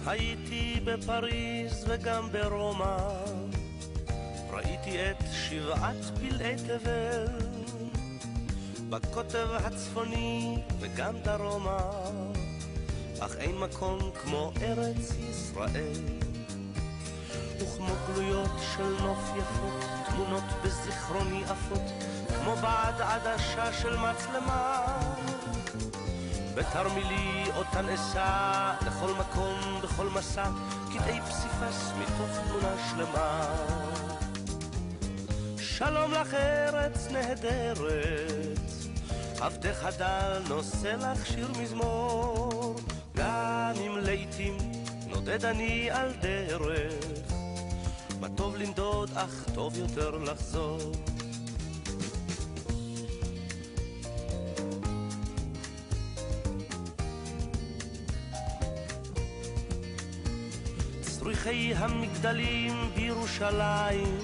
הייתי בפריז וגם ברומא, ראיתי את שבעת פלאי תבל, בקוטב הצפוני וגם דרומה, אך אין מקום כמו ארץ ישראל. וכמו גלויות של נוף יפות, תמונות בזיכרוני עפות, כמו בעד עדשה של מצלמה, בתרמילי אותן אסע לכל מקום בכל מסע, קטעי פסיפס מתוך תמונה שלמה. שלום לך ארץ נהדרת, עבדך דל נושא לך שיר מזמור, גם אם לעתים נודד אני על דרך, מה טוב לנדוד אך טוב יותר לחזור. צריכי המגדלים בירושלים,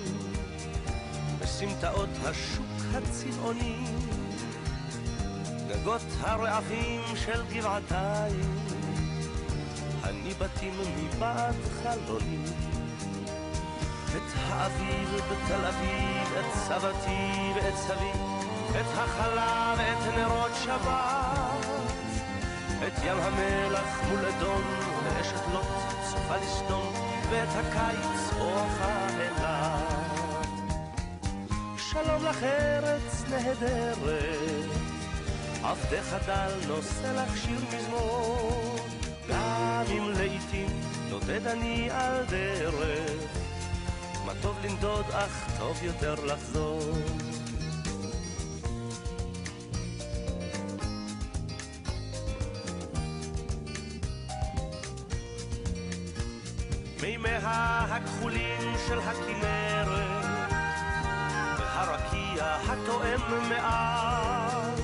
בסמטאות השוק הצבעוני, גגות הרעפים של גבעתיים, הניבטים מבעד חלוני. את האביב בתל אביב, את סבתי ואת סבי, את החלה ואת נרות שבת, את ים המלח מול אדום ואשת לוט סופה לסדום, ואת הקיץ אורחה אילת. שלום לך ארץ נהדרת, עבדך דל נושא לך שיר מזמור, גם אם לעתים נודד אני על דרך, מה טוב לנדוד אך טוב יותר לחזור. מימיה הכחולים של הכנרת, והרקיע התואם מעט,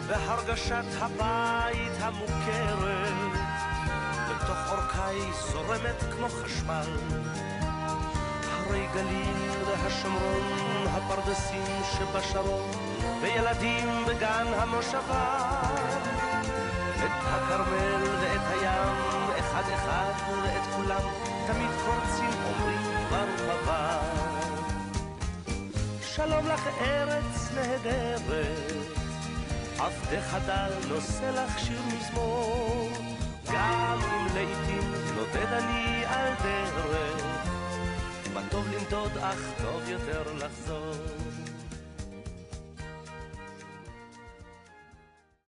והרגשת הבית המוכרת בתוך אורכי זורמת כמו חשמל. הרי גליל והשומרון, הפרדסים שבשרון, וילדים בגן המושבה, את הכרמל ואת הים, אחד אחד ואת כולם, תמיד קורצים אומרים ברוך הבא. שלום לך ארץ נהדרת, עבדך דל נושא לך שיר מזמור, גם אם לעתים נודד אני על דרך, מה טוב לנדוד אך טוב יותר לחזור.